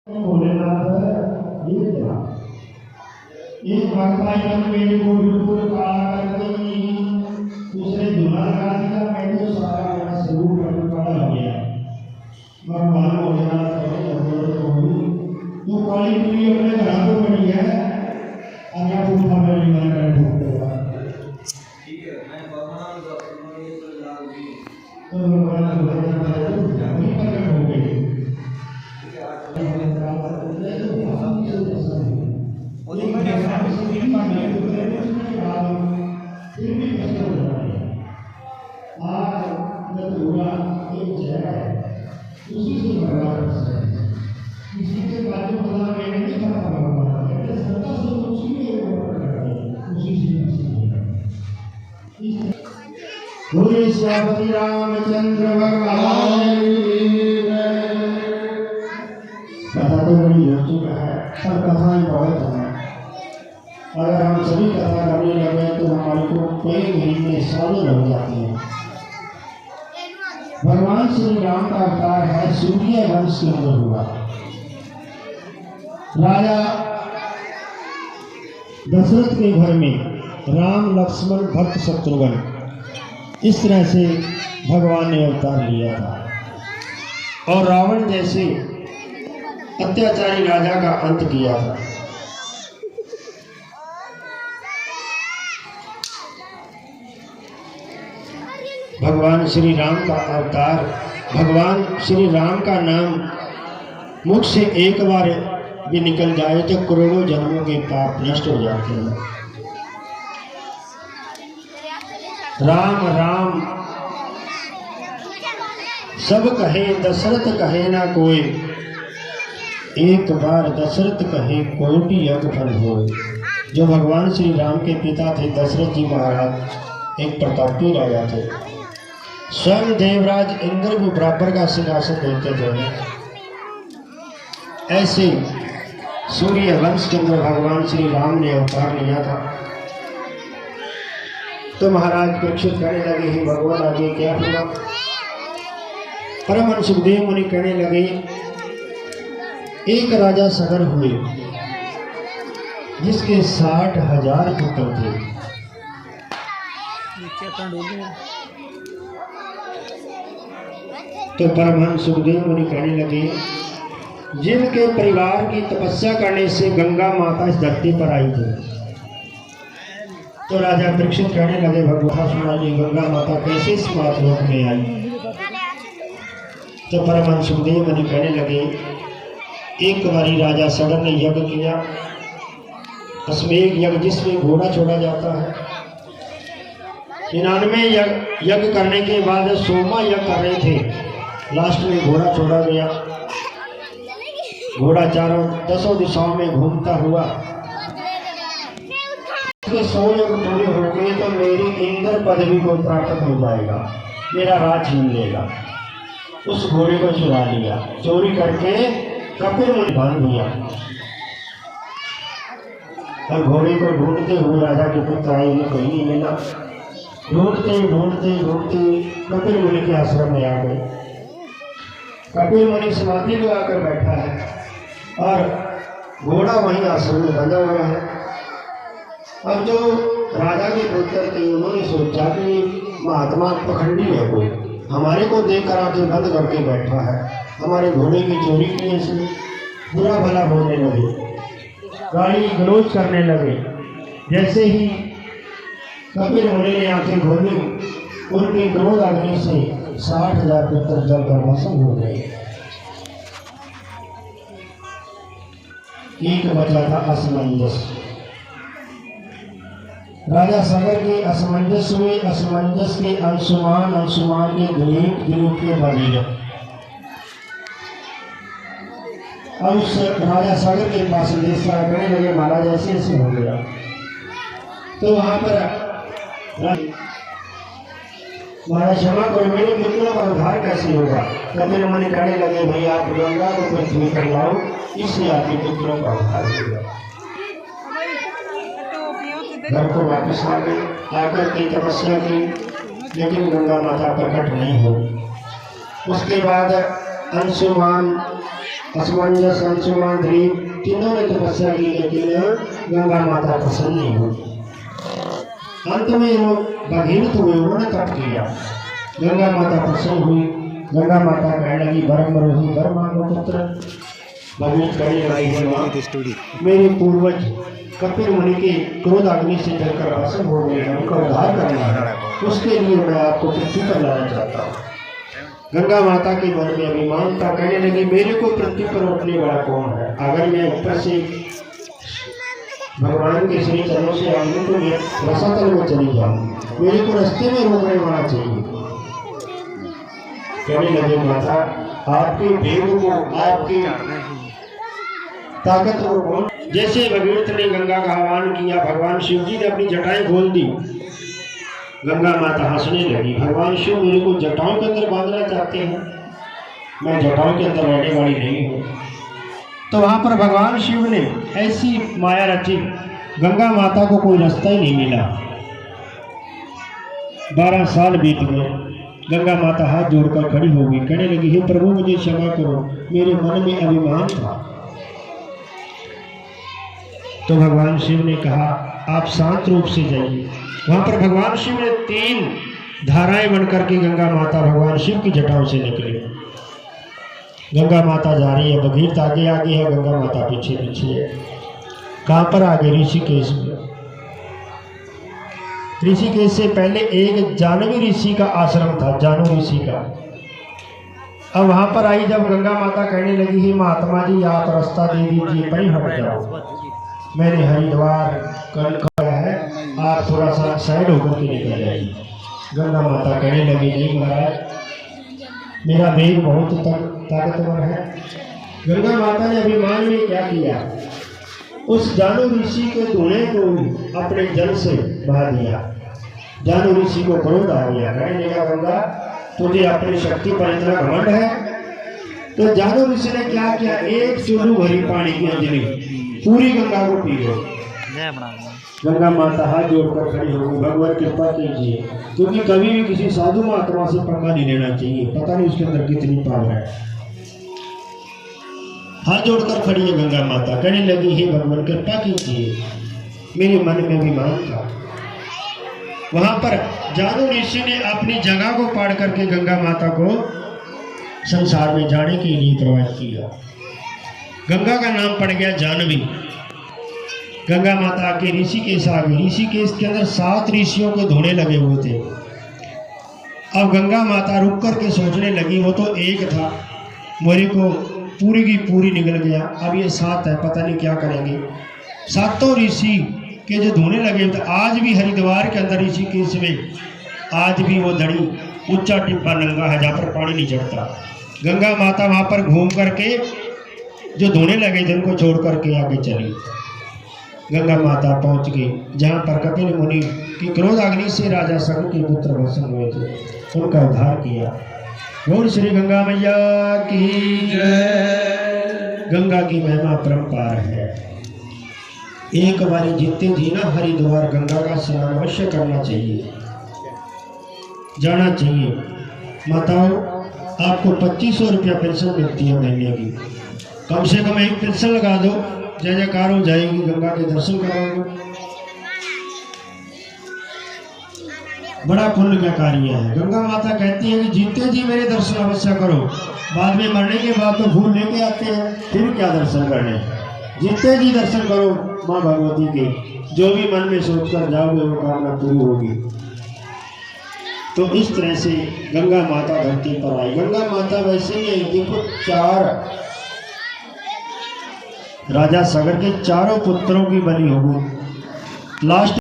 भोलेनाथ ये क्या एक भगवान मेरे को बिल्कुल काला कर दी, दूसरे दूल्हा लगा दिया, मैं तो सारा मेरा स्वरूप काला हो गया। भगवान भोलेनाथ तू काली पीली अपने घर को बनी है और या तू हमें नहीं कर ढूंढेगा। ठीक है, मैं भगवान को ये तो लाल जी तो भगवान वही प्रकट हो गई। श्री रामचंद्र भगवान कथा तो बड़ी हो चुका है, सब कथाएं बहुत हैं। अगर हम सभी कथा करने लगे तो हमारे को कई महीने सालों लग जाते हैं। भगवान श्री राम का अवतार है सूर्य वंश के अंदर हुआ। राजा दशरथ के घर में राम लक्ष्मण भक्त शत्रुघ्न इस तरह से भगवान ने अवतार लिया था और रावण जैसे अत्याचारी राजा का अंत किया था। भगवान श्री राम का अवतार, भगवान श्री राम का नाम मुख से एक बार भी निकल जाए तो करोड़ों जन्मों के पाप नष्ट हो जाते हैं। राम राम सब कहे दशरथ कहे ना कोई, एक बार दशरथ कहे कोटि यज्ञ फल होए। जो भगवान श्री राम के पिता थे दशरथ जी महाराज एक प्रतापी राजा थे। स्वयं देवराज इंद्र भी बराबर का सिंहासन देते थे। ऐसे सूर्य वंश के अंदर भगवान श्री राम ने अवतार लिया था। तो महाराज परीक्षित कहने लगे ही भगवान आगे क्या हुआ। परमहंस सुखदेव मुनि कहने लगे एक राजा सगर हुए जिसके 60,000 पुत्र थे। तो परमहंस सुखदेव मुनि कहने लगे जिनके परिवार की तपस्या करने से गंगा माता इस धरती पर आई थी। तो राजा परीक्षित कहने लगे भगवान सुनाइए गंगा माता कैसे इस मातलोक में आई। तो परमहंस सुखदेव मुनि कहने लगे एक बारी राजा सगर ने यज्ञ किया, अश्वमेध यज्ञ जिसमें घोड़ा छोड़ा जाता है। 99 यज्ञ करने के बाद 100वां यज्ञ कर रहे थे, लास्ट में घोड़ा छोड़ा गया। घोड़ा चारों 10 दिशाओं में घूमता हुआ 100 यज्ञ पूरे हो गए तो मेरी इंद्र पदवी को प्राप्त हो जाएगा, मेरा राज छीन लेगा। उस घोड़े को चुरा लिया, चोरी करके कपिल मुनि बांध दिया। और घोड़े को ढूंढते हुए राजा के पुत्र आए, इन्हें कहीं नहीं मिला। ढूंढते ढूंढते ढूंढते कपिल मुनि के आश्रम में आ गए। कपिल मुनि समाधि लगाकर बैठा है और घोड़ा वहीं आश्रम में बंधा हुआ है। अब जो राजा के पुत्र थे उन्होंने सोचा कि महात्मा पखंडी है, कोई हमारे को देख कर आके बंद करके बैठा है, हमारे घोड़े की चोरी की है, इसलिए बुरा भला बोलने लगे, गाली गलौज करने लगे। जैसे ही कपिल मुनि ने आंखें खोली उनकी क्रोध अग्नि से 60,000 पुत्र जलकर भस्म हो गए। एक बचा था असमंजस। राजा सगर के असमंजस हुए, असमंजस के अंशुमान, अंशुमान के दिलीप, दिलीप के भगीरथ। अब उस राजा सागर के पास संदेश करने लगे महाराज ऐसे ऐसे हो गया। तो वहां पर महाराज क्षमा करो, मेरे पुत्रों का उद्धार कैसे होगा। कपिल मुनि कहने लगे भाई आप गंगा को पृथ्वी पर लाओ, इससे आपके पुत्रों का उद्धार होगा। घर को वापस आ गए, आकर की तपस्या की, लेकिन गंगा माता प्रकट नहीं हुई। उसके बाद अंशुमान असमंजस, अंशुमान, गरीब तीनों ने तपस्या की, लेकिन गंगा माता प्रसन्न नहीं हुई। अंत में वो भगीरथ हुए, उन्होंने तप किया, गंगा माता प्रसन्न हुई। गंगा माता कहने लगी बरमरोही वर मांगो पुत्र। भगीरथ कहने लगी मेरे पूर्वज कपिल मुनि के क्रोध अग्नि से जलकर भस्म हो गए, उनका उद्धार करना है, उसके लिए मैं आपको पृथ्वी पर लाना चाहता हूँ। गंगा माता के मन में अभिमान था, कहने लगी मेरे को पृथ्वी पर उठने वाला कौन है? अगर मैं ऊपर से भगवान के श्री चरणों से आऊंगी तो मैं रसातल में चली जाऊंगी, मेरे को रास्ते में रोकने वाला चाहिए। कहने लगे माता आपके वेग को, आपकी ताकत को, जैसे भगीरथ ने गंगा का आह्वान किया, भगवान शिव जी ने अपनी जटाएं खोल दी। गंगा माता हंसने लगी, भगवान शिव मेरे को जटाओं के अंदर बांधना चाहते हैं, मैं जटाओं के अंदर रहने वाली नहीं हूँ। तो वहां पर भगवान शिव ने ऐसी माया रची, गंगा माता को कोई रास्ता ही नहीं मिला। 12 साल बीत गए, गंगा माता हाथ जोड़कर खड़ी हो गई, कहने लगी हे प्रभु मुझे क्षमा करो, मेरे मन में अभिमान था। तो भगवान शिव ने कहा आप शांत रूप से जाइए। वहां पर भगवान शिव ने 3 धाराएं बनकर के गंगा माता भगवान शिव की जटाओं से निकली। गंगा माता जा रही है, भगीरथ आगे आगे है, गंगा माता पीछे पीछे है। कहां पर आगे? ऋषिकेश में। ऋषिकेश से पहले एक जानवी ऋषि का आश्रम था, जानू ऋषि का। अब वहां पर आई जब गंगा माता कहने लगी ही महात्मा जी आप रास्ता दे दीजिए, कहीं हट जाओ, मैंने हरिद्वार कर है, आप थोड़ा सा साइड होकर के निकल जाइए। गंगा माता कहने लगी नहीं महाराज मेरा वेग बहुत ताकतवर है। गंगा माता ने अभिमान में क्या किया, उस जानू ऋषि के धुएं को अपने जल से बहा दिया। जानू ऋषि को क्रोध आ गया, कहने लगा गंगा तुझे अपनी शक्ति पर इतना घमंड है। तो जानू ऋषि ने क्या किया, एक चुल्लू भरी पानी की अंजलि पूरी गंगा को पी गई। गंगा माता हाथ जोड़कर खड़ी हो गई, भगवान कृपा कीजिए, क्योंकि कभी भी किसी साधु महात्मा से पंगा नहीं लेना चाहिए, पता नहीं उसके अंदर कितनी पावर है। हाथ जोड़कर खड़ी है गंगा माता, कहने लगी हे भगवान कृपा कीजिए, मेरे मन में अभिमान था। वहां पर जानू ऋषि ने अपनी जगह को पाड़ करके गंगा माता को संसार में जाने के लिए प्रवाहित किया। गंगा का नाम पड़ गया जानवी। गंगा माता के ऋषिकेश आ गई। ऋषिकेश के अंदर 7 ऋषियों के धोने लगे हुए थे। अब गंगा माता रुक करके सोचने लगी, वो तो एक था, मेरे को पूरी की पूरी निकल गया, अब ये 7 है, पता नहीं क्या करेंगे। 7 ऋषि के जो धोने लगे थे, आज भी हरिद्वार के अंदर ऋषिकेश में आज भी वो दड़ी ऊंचा टिब्बा नंगा है जहाँ पर पानी नहीं चढ़ता। गंगा माता वहाँ पर घूम करके जो धोने लगे थे उनको छोड़ करके आगे चली। गंगा माता पहुंच गई जहां पर कपिल मुनि की क्रोध अग्नि से राजा शंकर के पुत्र भस्म हुए थे, उनका उद्धार किया। बोल श्री गंगा मैया की जय। गंगा की महिमा अपरंपार है। एक बारी जीते जी ना हरिद्वार गंगा का स्नान अवश्य करना चाहिए, जाना चाहिए। माताओं आपको 2500 रुपया पेंशन मिलती है महीने की, कम से कम एक पेंशन लगा दो, जय जयकार हो जाएगी, गंगा के दर्शन कराओगे, बड़ा पुण्य का कार्य है। गंगा माता कहती है कि जीते जी मेरे दर्शन अवश्य करो, बाद में मरने के बाद तो फूल लेके आते हैं, फिर क्या दर्शन करने, जीते जी दर्शन करो माँ भगवती के, जो भी मन में सोचकर जाओगे वो कामना पूरी होगी। तो इस तरह से गंगा माता धरती पर आई। गंगा माता वैसे ही देखो 4 राजा सागर के 4 पुत्रों की बनी हो गई। लास्ट